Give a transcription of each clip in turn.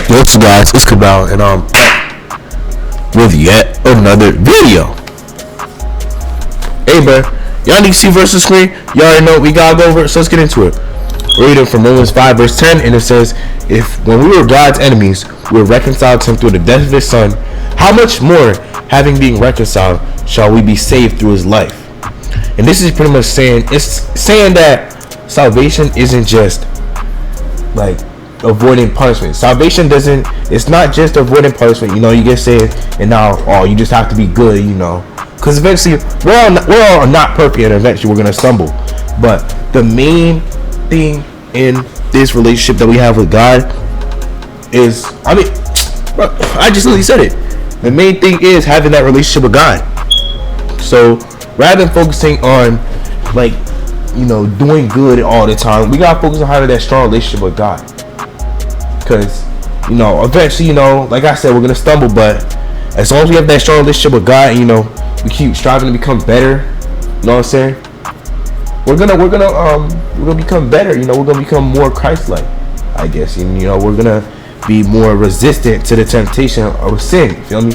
What's up, guys? It's Cabal, and with yet another video. Hey, bro, y'all need to see verse the screen. You already know what we gotta go over it, so let's get into it. We're reading from Romans 5 verse 10, and it says, "If when we were God's enemies, we were reconciled to Him through the death of His Son, how much more, having been reconciled, shall we be saved through His life?" And this is pretty much saying that salvation isn't just like avoiding punishment. Salvation it's not just avoiding punishment. You get saved and now you just have to be good, because eventually we're all not perfect, and eventually we're gonna stumble. But the main thing in this relationship that we have with God is, I just literally said it, the main thing is having that relationship with God. So rather than focusing on doing good all the time, we gotta focus on having that strong relationship with God. Because eventually, like I said, we're gonna stumble, but as long as we have that strong relationship with God, and we keep striving to become better, you know what I'm saying, we're gonna become better. We're gonna become more Christ-like, I guess. And we're gonna be more resistant to the temptation of sin. You feel me?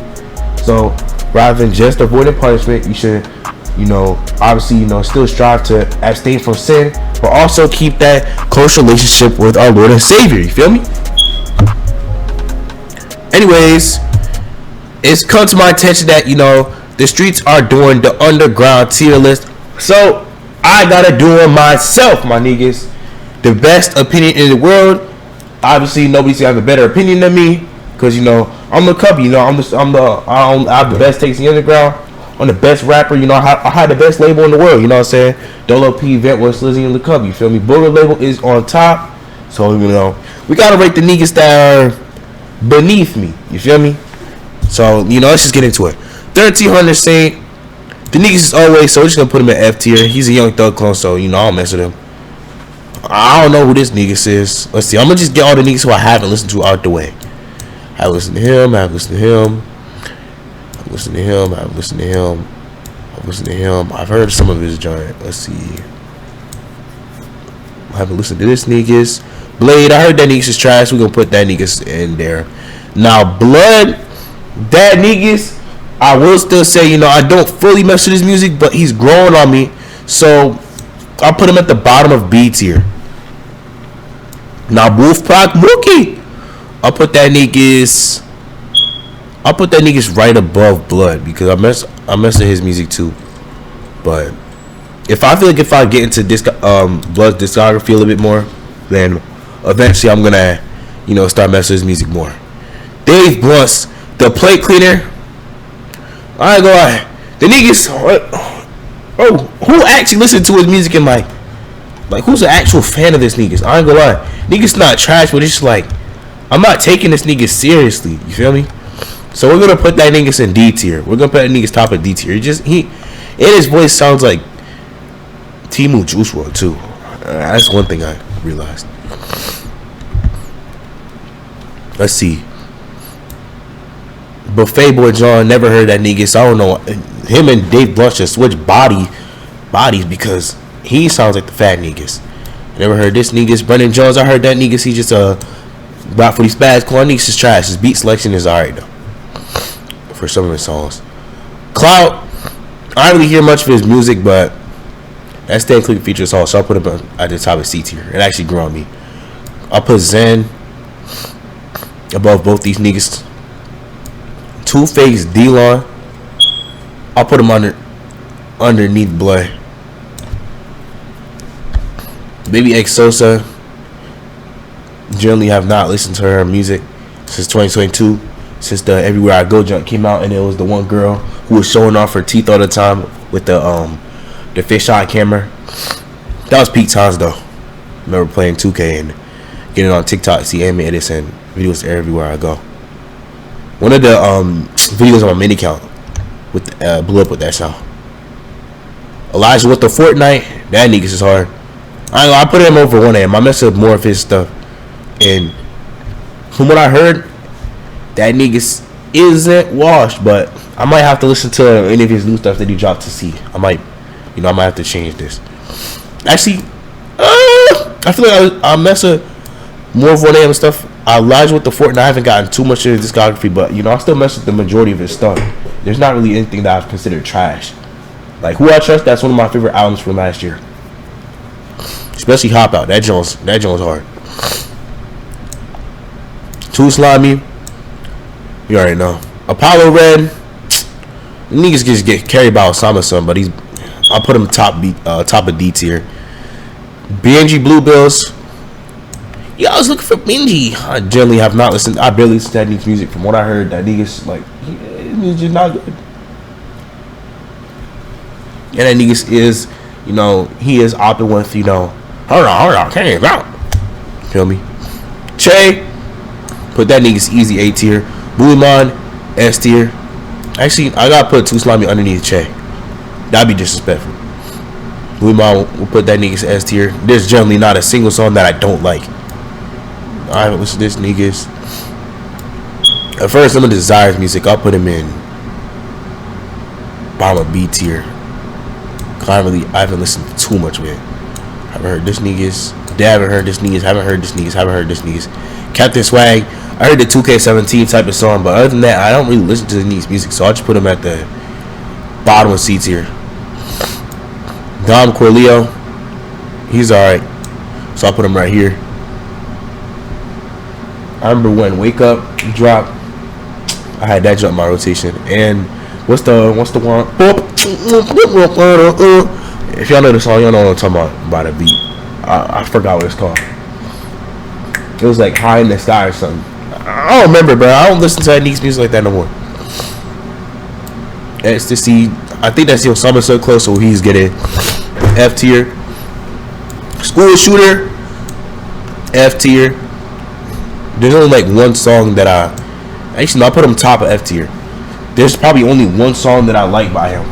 So rather than just avoiding punishment, you should obviously still strive to abstain from sin, but also keep that close relationship with our Lord and Savior. You feel me? Anyways, it's come to my attention that the streets are doing the underground tier list, so I gotta do it myself, my niggas. The best opinion in the world. Obviously, nobody's gonna have a better opinion than me, because I'm the cubby. I have the best takes in the underground. I'm the best rapper. I had the best label in the world. You know what I'm saying? Dolo P, Ventwood, Slizzy, and the cubby. You feel me? Booger label is on top. So we gotta rate the niggas that are beneath me. You feel me? So let's just get into it. 1300 Saint. The niggas is always, so we're just gonna put him in F tier. He's a young thug clone, so I don't mess with him. I don't know who this nigga is. Let's see. I'm gonna just get all the niggas who I haven't listened to out the way. I listened to him. I've listened to him. I've listened to him. I've listened to him. I've listened to him. I've heard some of his joint. Let's see. I haven't listened to this niggas. Blade, I heard that niggas is trash. We're gonna put that niggas in there. Now Blood, that niggas, I will still say, I don't fully mess with his music, but he's growing on me, so I'll put him at the bottom of B tier. Now Wolfpack Mookie, I'll put that niggas right above Blood, because I mess with his music too. But if I get into Blood's discography a little bit more, then eventually I'm gonna start messing with his music more. Dave Blunt's The Plate Cleaner, I ain't gonna lie, the niggas, who actually listen to his music and like who's an actual fan of this niggas? I ain't gonna lie, niggas not trash, but it's just I'm not taking this nigga seriously. You feel me? So we're gonna put that niggas in D tier. We're gonna put that niggas top of D tier. His voice sounds like Timu Juice WRLD too. That's one thing I realized. Let's see. Buffet Boy John, never heard that nigga, so I don't know. Him and Dave Blunt should switch bodies, because he sounds like the fat niggas. Never heard this niggas. Brendan Jones, I heard that niggas. He just rap for these spads. Clown niggas is trash. His beat selection is alright though for some of his songs. Clout, I don't really hear much of his music, but that's the included feature song, so I'll put him at the top of C tier. It actually grew on me. I'll put Zen above both these niggas. Two-Face, D-Lon, I'll put him underneath Blood. Baby X Sosa, generally have not listened to her music since 2022, since the Everywhere I Go junk came out, and it was the one girl who was showing off her teeth all the time with the fisheye camera. That was peak times though. I remember playing 2K and getting on TikTok, see anime edits and videos everywhere I go. One of the videos on my mini count blew up with that sound. Elijah with the Fortnite, that niggas is hard. I put him over 1AM. I mess up more of his stuff, and from what I heard, that niggas isn't washed. But I might have to listen to any of his new stuff that he dropped to see. I might have to change this. Actually, I feel like I mess up more of 1AM stuff I lied with the Fort, and I haven't gotten too much of his discography, but I still mess with the majority of his stuff. There's not really anything that I've considered trash. Like Who I Trust, that's one of my favorite albums from last year. Especially Hop Out. That joint's hard. Too Slimy. You already know. Apollo Red. Niggas just get carried by Osama's son, but I'll put him top of D tier. BNG Bluebills. Yeah, I was looking for Benji. I generally have not listened. I barely listened to that nigga's music. From what I heard, that nigga's like, he's just not good. And that nigga's is, he is opting with, hold on, came out. Feel me? Che, put that nigga's easy A tier. Buliman, S tier. Actually, I gotta put Too Slimy underneath Che. That'd be disrespectful. Buliman will put that nigga's S tier. There's generally not a single song that I don't like. I haven't listened to this niggas. At first, some of Desire's music, I'll put him in bottom of B tier. I haven't listened to too much of it. I haven't heard this niggas. They haven't heard this niggas. Haven't heard this niggas. Captain Swag, I heard the 2K17 type of song, but other than that, I don't really listen to the niggas' music, so I'll just put him at the bottom of C tier. Dom Corleo, he's alright, so I'll put him right here. I remember when Wake Up dropped, I had that jump in my rotation. And what's the one? If y'all know the song, y'all know what I'm talking about by the beat. I forgot what it's called. It was like High in the Sky or something. I don't remember, bro. I don't listen to that niggas music like that no more. Ecstasy, I think that's Osama so close, so he's getting F tier. School Shooter, F tier. There's only like one song that I'll put him top of F tier. There's probably only one song that I like by him,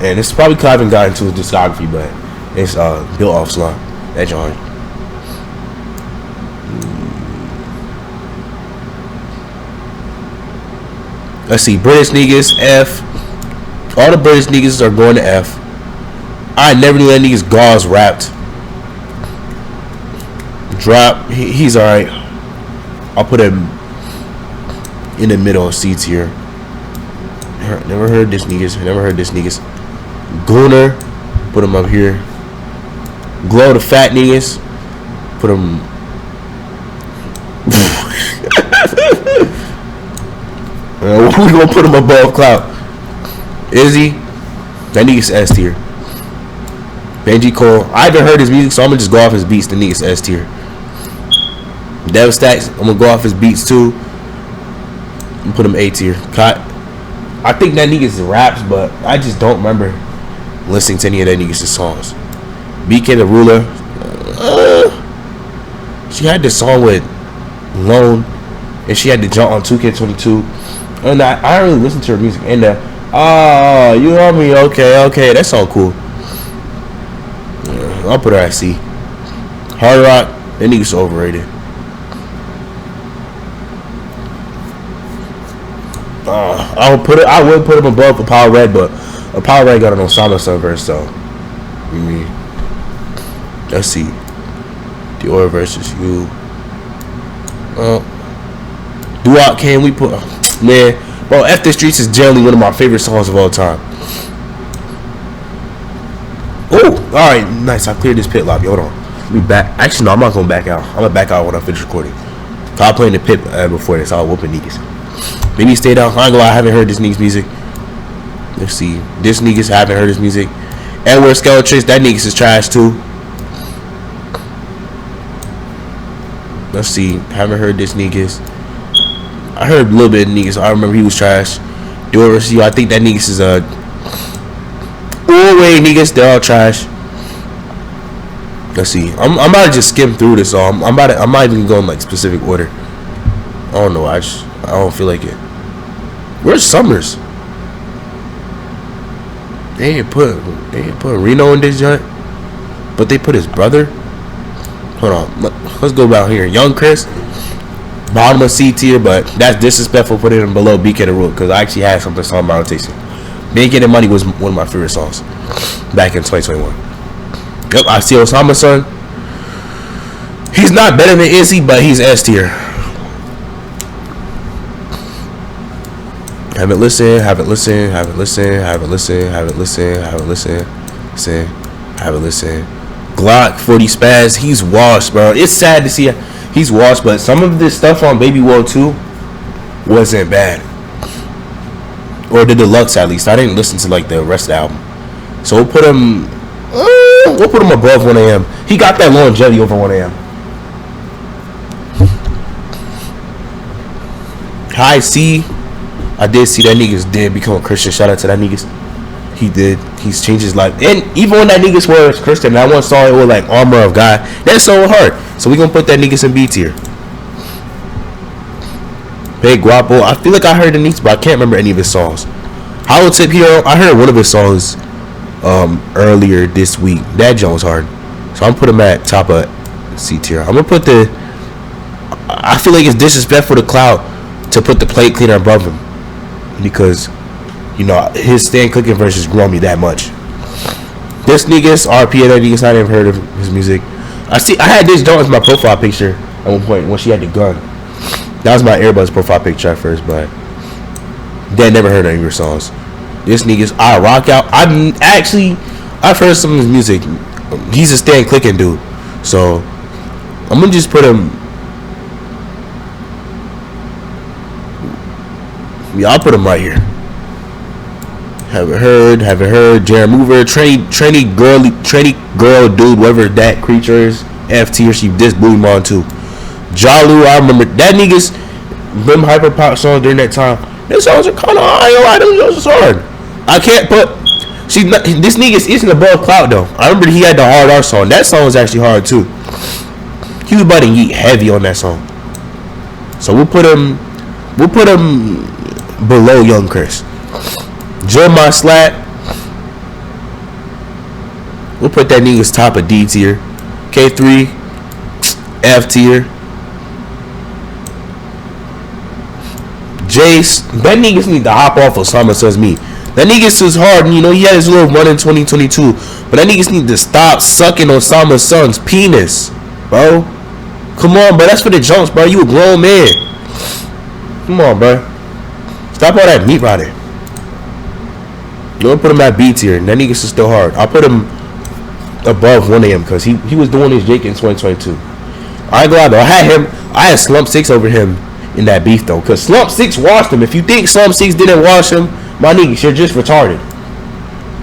and it's probably because I haven't gotten to his discography, but it's Built Off Slum. That joint. Let's see, British niggas F. All the British niggas are going to F. I never knew that niggas Gauze rapped. Drop. He's alright. I'll put him in the middle of C tier. Never heard this niggas. Gooner, put him up here. Glow the Fat niggas, put him. We gonna put him above Clout. Izzy, that nigga's S tier. Benji Cole, I haven't heard his music, so I'm gonna just go off his beats. The nigga's S tier. Devastax, I'm gonna go off his beats too. And put him A tier. I think that nigga's raps, but I just don't remember listening to any of that nigga's songs. BK the Ruler, she had this song with Lone, and she had to jump on 2K22, and I don't really listen to her music. And you know me, okay, that song cool. I'll put her at C. Hard Rock, that nigga's so overrated. I would put him above Apollo Red, but Apollo Red got an Osama son verse, so let's see. Dior versus you. Duop, can we put man, bro, F the Streets is generally one of my favorite songs of all time. Oh, alright, nice. I cleared this pit lobby. Hold on. We back. Actually, no, I'm not gonna back out. I'm gonna back out when I finish recording. I was playing the pit before this. I was whooping niggas. Maybe stay down. I ain't gonna lie, I haven't heard this nigga's music. Let's see. This niggas haven't heard his music. Edward Skeletrix, that niggas is trash too. Let's see. Haven't heard this niggas. I heard a little bit of niggas. I remember he was trash. Doris, I think that niggas is oh wait, niggas, they're all trash. Let's see. I'm about to just skim through this all. I'm not even going like specific order. I don't know. I don't feel like it. Where's Summers? They ain't put Reno in this joint, but they put his brother. Hold on, let's go about here. Young Chris, bottom of C tier, but that's disrespectful. Put it in below BK the Rule because I actually had something on my rotation. Big Getting Money was one of my favorite songs back in 2021. Yep, I see Osama son. He's not better than Izzy, but he's S tier. Haven't listened. Haven't listened. Haven't listened. Haven't listened. Haven't listened. Haven't listened. Listen. Haven't listened. Glock 40 Spaz. He's washed, bro. It's sad to see he's washed, but some of this stuff on Baby World 2 wasn't bad. Or the deluxe, at least. I didn't listen to like the rest of the album. So we'll put him above 1 a.m. He got that longevity over 1 a.m. High C. I did see that niggas did become a Christian. Shout out to that niggas. He did. He's changed his life. And even when that niggas was Christian, that one song it was like Armor of God. That's so hard. So we gonna put that niggas in B tier. Hey Guapo. I feel like I heard the niggas, but I can't remember any of his songs. Hollow Tip Hero. I heard one of his songs earlier this week. That joint was hard. So I'm gonna put him at top of C tier. I'm gonna put the. I feel like it's disrespectful to Cloud to put the plate cleaner above him, because you know his stand cooking verses grow me that much. This niggas RP, that niggas I never heard of his music. I had this joint as my profile picture at one point when she had the gun. That was my Airbus profile picture at first, but then never heard any of her songs. This niggas I rock out. I've heard some of his music. He's a stand clicking dude, so I'm gonna just put him. Yeah, I'll put him right here. Haven't heard. Jared Mover, trainee girl, dude, whatever that creature is. FT or she just blew him on too. Jalu, I remember that niggas. Them hyper pop songs during that time. These songs are kind of high. Them songs are hard. I can't put. This niggas isn't above Cloud though. I remember he had the Hard R song. That song was actually hard too. He was about to eat heavy on that song. So we'll put him below Young Chris. Jeremiah Slat. We'll put that nigga's top of D tier. K3 F tier. Jace, that niggas need to hop off Osama Says Me. That niggas is hard, and you know he had his little run in 2022, but that niggas need to stop sucking Osama's son's penis, bro. Come on, bro. That's for the jumps, bro. You a grown man. Come on, bro. Stop all that meat riding. You don't put him at B tier, and that niggas is still hard. I'll put him above 1 a.m. because he was doing his Jake in 2022. I ain't gonna lie though. I had Slump 6 over him in that beef though, because Slump 6 washed him. If you think Slump 6 didn't wash him, my niggas, you're just retarded.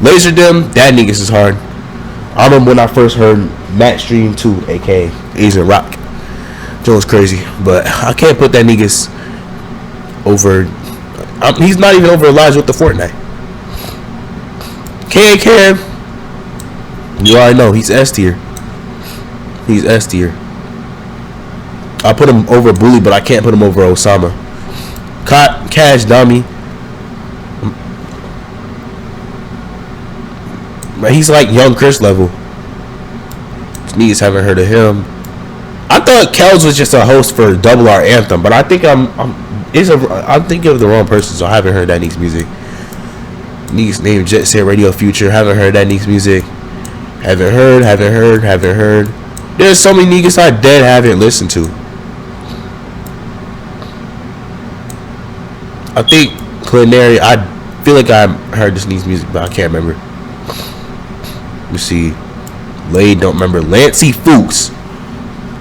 Laser Dim, that niggas is hard. I remember when I first heard Matt Stream 2, aka Asian Rock. Joe's crazy, but I can't put that niggas over. He's not even over Elijah with the Fortnite. Cam, you already know he's S tier. He's S tier. I put him over Bully, but I can't put him over Osama. Cash Dummy. He's like Young Chris level. Niggas haven't heard of him. I thought Kels was just a host for Double R Anthem, but I think I'm thinking of the wrong person, so I haven't heard that niggas music. Niggas named Jet Set Radio Future. Haven't heard that niggas music. Haven't heard. There's so many niggas I dead haven't listened to. I think Culinary. I feel like I heard this niggas music, but I can't remember. Let me see. Lade, don't remember. Lancey Fuchs.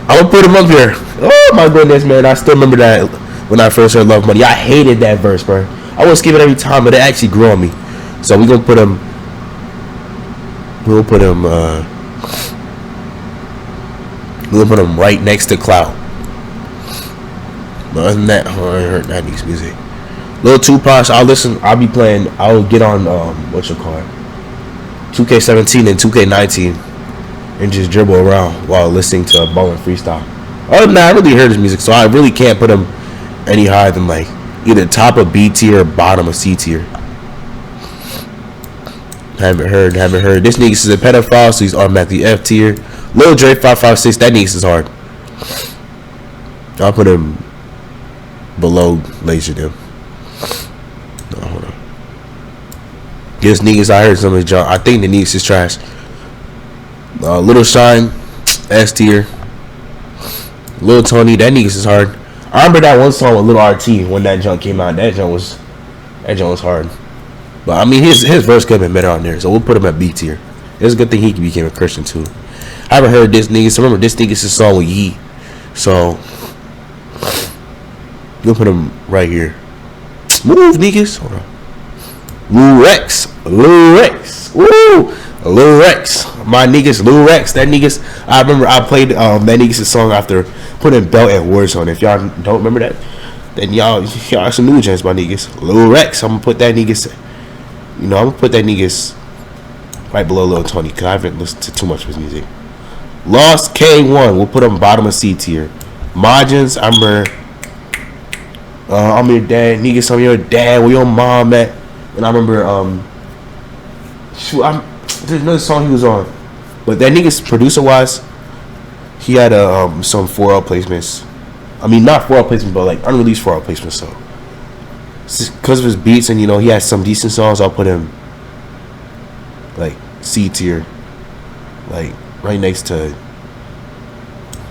I'm gonna put him up here. Oh my goodness, man. I still remember that when I first heard Love Money. I hated that verse, bro. I would skip it every time, but it actually grew on me. So we're gonna put him. We'll put him right next to Cloud. But other than that, I heard that niggas music. Lil Tupac, I'll be playing, I'll get on what you call it, 2K17 and 2K19 and just dribble around while listening to Ballin' Freestyle. Other than that, I really heard his music, so I really can't put him any higher than like either top of B tier or bottom of C tier. Haven't heard. This nigga is a pedophile, so he's automatically F tier. Lil Dre 556, that nigga is hard. I'll put him below Laser Dim. No, hold on. This niggas, I heard some of his junk. I think the niggas is trash. Little Shine, S tier. Lil Tony, that niggas is hard. I remember that one song with Lil RT when that junk came out. That That joint was hard. But I mean, his verse could have been better on there, so we'll put him at B tier. It's a good thing he became a Christian too. I haven't heard this nigga. So remember, this nigga's a song with Yeet. So we'll put him right here. Move, niggas. Hold on. Lil Rex. Woo. Lil Rex. My niggas, Lil Rex. That niggas. I remember I played that niggas' song after putting Belt and Words on. If y'all don't remember that, then y'all some new gens, my niggas. Lil Rex. I'm gonna put that niggas. I'm gonna put that niggas right below Lil Tony because I haven't listened to too much of his music. Lost K1. We'll put him bottom of C tier. Margins. I'm your dad. Niggas, I'm your dad. Where your mom at? And I remember there's another song he was on, but that nigga's producer wise, he had some 4L placements. I mean, not 4L placements, but like unreleased 4L placements. So because of his beats and he had some decent songs, I'll put him like C tier, like right next to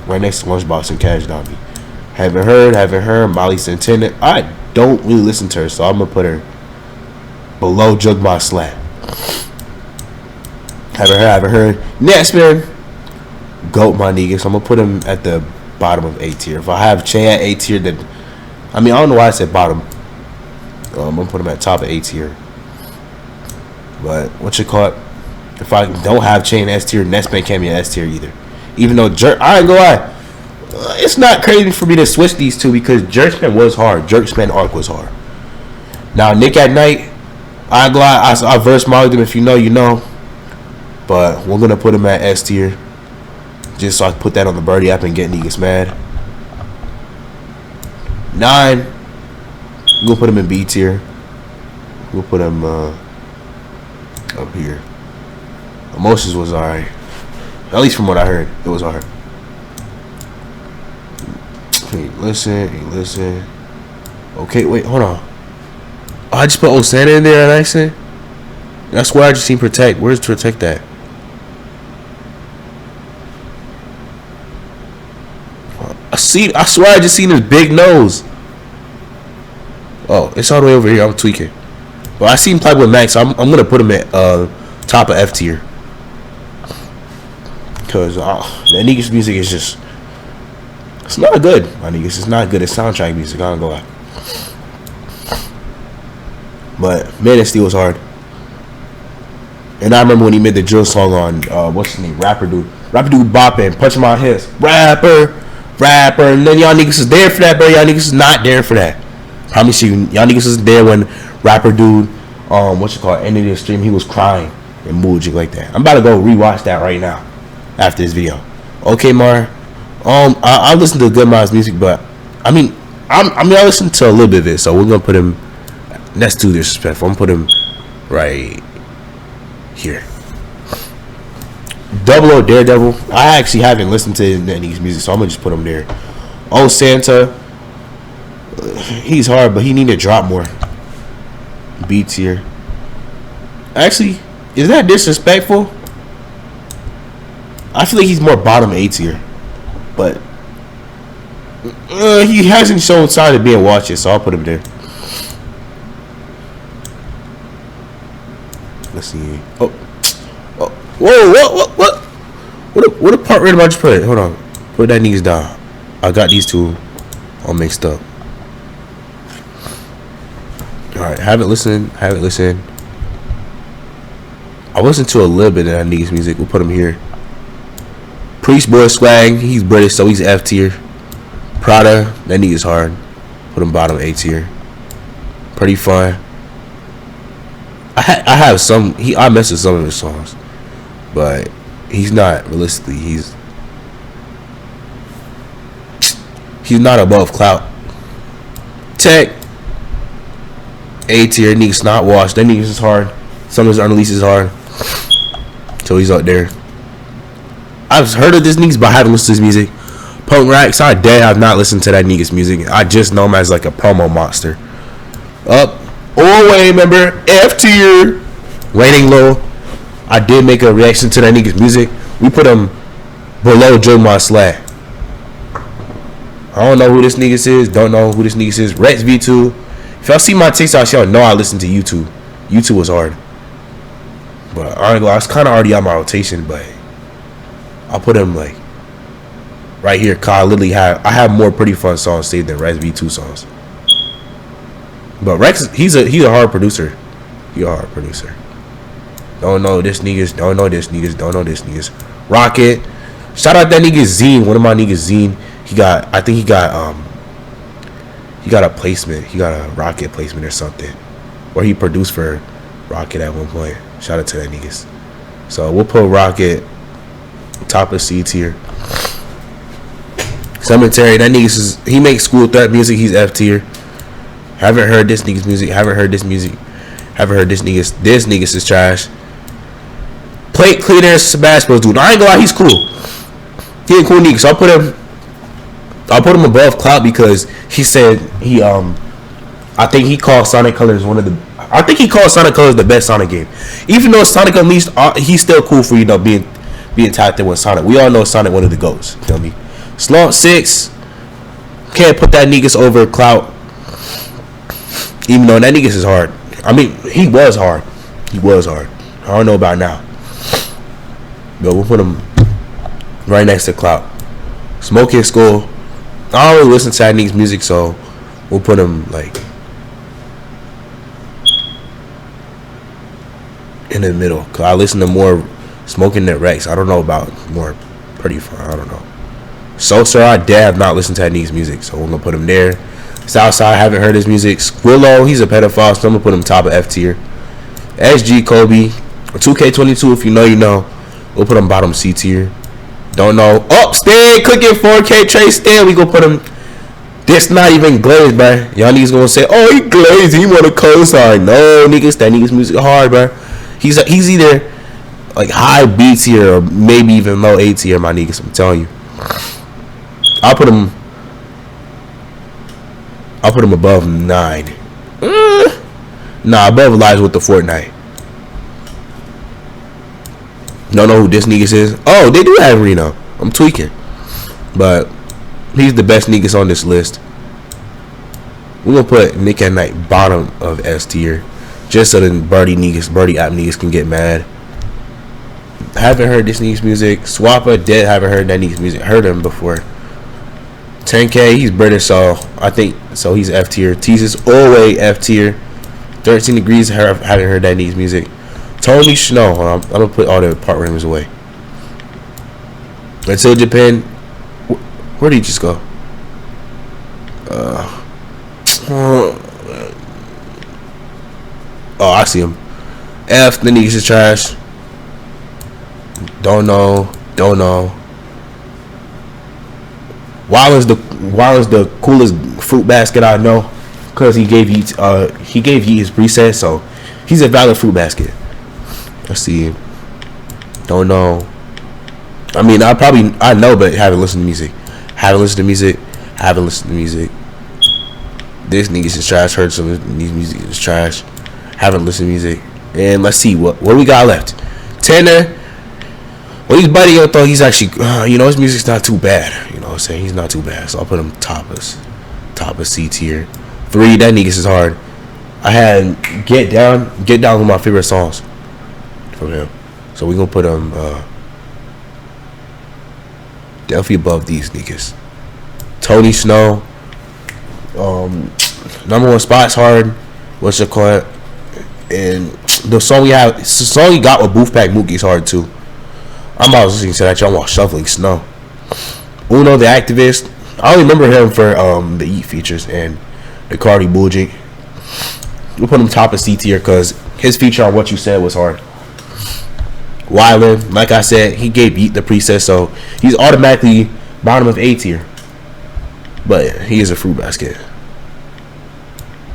Lunchbox and Cash Dobby. Haven't heard Molly Santana. I don't really listen to her, so I'm gonna put her below Jug My Slap. Haven't heard. Nextman, GOAT, my niggas. So I'm gonna put him at the bottom of A tier. If I have Chain at A tier, then I don't know why I said bottom. I'm gonna put him at top of A tier. But what you call it? If I don't have Chain S tier, Nextman can't be an S tier either. Even though I ain't gonna lie, it's not crazy for me to switch these two because Jerkman was hard. Jerkman arc was hard. Now Nick at Night, I ain't gonna lie, I verse modeled him. If you know, you know. But we're gonna put him at S tier, just so I can put that on the Birdie app and get niggas mad. 9, we'll put him in B tier. We'll put him up here. Emotions was alright, at least from what I heard. It was alright. Hey, listen. Okay, wait, hold on. Oh, I just put Osana in there on accident. That's why I just seen Protect. Where's Protect at? I swear I just seen his big nose. Oh, it's all the way over here. I'm tweaking. Well, I seen him play with Max. So I'm gonna put him at top of F tier. Cause that niggas music is just, it's not good, my niggas. It's not good. It's soundtrack music. I don't go out. But Man of Steel was hard. And I remember when he made the drill song on what's his name? Rapper dude bopping, punching my hips. Rapper. And then y'all niggas is there for that, bro. Y'all niggas is not there for that. Promise you, y'all niggas is there when Rapper dude, ended his stream. He was crying and moving like that. I'm about to go rewatch that right now after this video. Okay, Mar. I listen to Good Miles music, but I listen to a little bit of it. So we're gonna put him. That's too disrespectful. I'm gonna put him right here. Double O Daredevil. I actually haven't listened to any music, so I'm gonna just put him there. Oh Santa. He's hard, but he need to drop more. B tier. Actually, is that disrespectful? I feel like he's more bottom A tier, but he hasn't shown signs of being watched, so I'll put him there. Let's see. Oh. Whoa! What a part random I just put? Hold on. Put that niggas down. I got these two all mixed up. Alright, haven't listened. I listened to a little bit of that niggas music. We'll put him here. Priest Boy Swag, he's British, so he's F tier. Prada, that nigga's hard. Put him bottom A tier. Pretty fun. I have some. I mess with some of his songs, but he's not realistically. He's not above clout. Tech A tier. Niggas not washed. That niggas is hard. Some of his unreleased is hard, so he's up there. I've heard of this niggas, but I haven't listened to his music. Punk Racks, I dead have not listened to that niggas music. I just know him as like a promo monster. Up. Oh, wait, remember, F tier. Waiting low. I did make a reaction to that nigga's music. We put him below Joe My Slack. I don't know who this nigga is. Don't know who this nigga is. Rex V2. If y'all see my TikToks, y'all know I listen to YouTube. YouTube was hard. But I ain't gonna lie, it's kind of already on my rotation, but I'll put him like right here. Cause I have more Pretty Fun songs saved than Rex V2 songs. But Rex, he's a hard producer. He a hard producer. Don't know this niggas. Don't know this niggas. Don't know this niggas. Rocket. Shout out that nigga Zine. One of my niggas Zine. I think he got a placement. He got a Rocket placement or something. Or he produced for Rocket at one point. Shout out to that niggas. So we'll put Rocket top of C tier. Cemetery, that niggas he makes school threat music. He's F tier. Haven't heard this niggas music. Haven't heard this niggas. This niggas is trash. Plate cleaner, Sebastian dude. I ain't gonna lie, he's cool. He a cool nigga. So I'll put him above Cloud because he said I think he calls Sonic Colors the best Sonic game. Even though Sonic Unleashed, he's still cool for being tapped in with Sonic. We all know Sonic one of the GOATs. You feel me? Slump 6. Can't put that niggas over Clout. Even though that niggas is hard. I mean, he was hard. I don't know about now. But we'll put him right next to Clout. Smoking School. I don't really listen to that niggas music, so we'll put him like in the middle. Cause I listen to more Smoking than Rex. I don't know about more Pretty Fun. I don't know. So sir, I have not listened to that niggas music, so we're gonna put him there. Southside, haven't heard his music. Squillo, he's a pedophile, so I'm gonna put him top of F tier. SG Kobe, 2K22, if you know, you know. We'll put him bottom C tier. Don't know. Oh, Stan cooking 4K Trey Stan. We gonna put him. This not even glazed, bruh. Y'all niggas gonna say, oh, he glazed. He want a cosign. No, niggas, that niggas music hard, bruh. He's either like high B tier or maybe even low A tier, my niggas. I'm telling you. I'll put him above 9. Nah, above lies with the Fortnite. Don't know who this niggas is. Oh, they do have Reno. I'm tweaking. But he's the best niggas on this list. We're gonna put Nick at Night bottom of S tier. Just so the Birdie app niggas can get mad. Haven't heard this niggas music. Swappa dead, haven't heard that niggas music. Heard him before. 10K, he's British, so I think so he's F tier. Teases always F tier. 13 Degrees, haven't heard that niggas music. Tony Snow, I'm gonna put all the part rims away. Until Japan, where did he just go? Oh, I see him. F, the niggas is trash. Don't know. Wild is the coolest fruit basket I know, cause he gave you his preset, so he's a valid fruit basket. Let's see. Don't know. I mean, I know, but haven't listened to music. This niggas is trash. Heard some of these music is trash. Haven't listened to music. And let's see what we got left. Tanner. Well, he's buddy. I thought he's actually, his music's not too bad. You know what I'm saying? He's not too bad. So I'll put him top of C tier. 3, that niggas is hard. I had Get Down one of my favorite songs from him. So we gonna put him definitely above these niggas. Tony Snow. Number 1 spot's hard. What's it called? And the song he got with Booth Pack Mookie's hard too. I'm always listening to that y'all while shoveling snow. Uno the Activist. I only remember him for the Eat features and the Cardi Bougie. We'll put him top of C tier because his feature on What You Said was hard. Wyland, like I said, he gave Yeet the preset, so he's automatically bottom of A tier. But he is a fruit basket.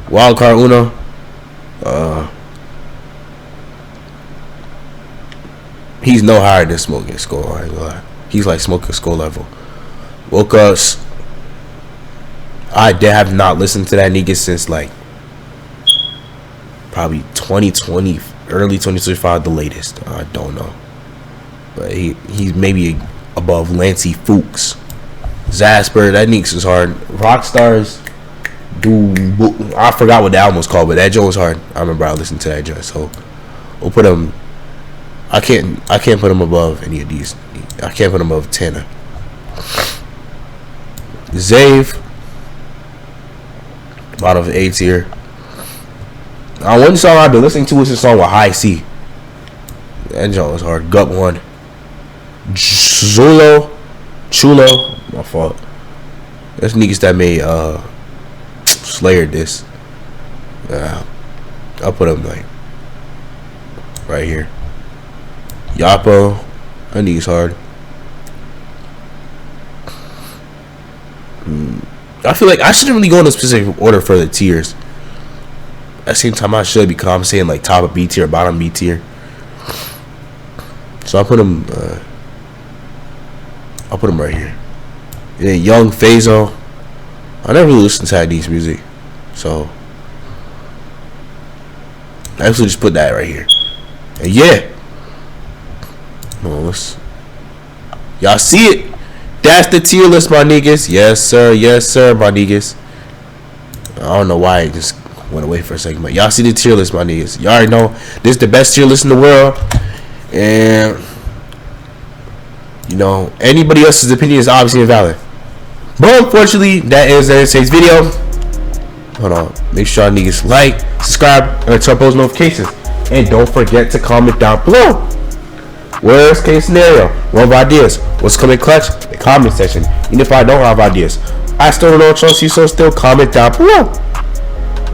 Wildcard Uno. He's no higher than Smoking Skull. I ain't gonna lie. He's like Smoking Skull level. Woke Us. I have not listened to that nigga since like probably 2020, early 2025, the latest. I don't know, but he's maybe above Lancey Fuchs. Zasper, that nigga is hard. Rockstars, I forgot what the album was called, but that joint was hard. I remember I listened to that joint. So we'll put him. I can't put him above any of these. I can't put him above Tana. Zave, bottom of A tier. One song I've been listening to is the song with High C. That joint was hard. Gut 1. Chulo, my fault. That's niggas that made Slayer this. I'll put him like right here. Yapo, that nigga's hard. I feel like I shouldn't really go in a specific order for the tiers. At the same time, I should, because I'm saying like top of B tier, bottom B tier. So I'll put him right here. And then Young Fazo. I never really listened to Hadith's music, so I actually just put that right here. And yeah, y'all see it? That's the tier list, my niggas. Yes sir, my niggas. I don't know why I just went away for a second, but y'all see the tier list, my niggas. Y'all already know this is the best tier list in the world, and you know anybody else's opinion is obviously invalid. But unfortunately, that is today's video. Hold on. Make sure y'all niggas like, subscribe, and turn post notifications. And don't forget to comment down below. Worst case scenario, what ideas? What's coming clutch? The comment section. Even if I don't have ideas, I still don't know what y'all see, so still comment down below.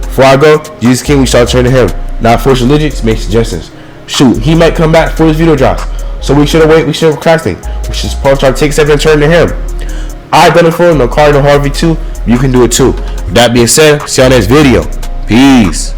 Before I go, Jesus King, we shall turn to him. Not force religions, make suggestions. Shoot, he might come back for his video drops. So we shouldn't wait, we shouldn't procrastinate. We should punch our takes and turn to him. I've done it for no Cardinal Harvey too. You can do it too. With that being said, see you on next video. Peace.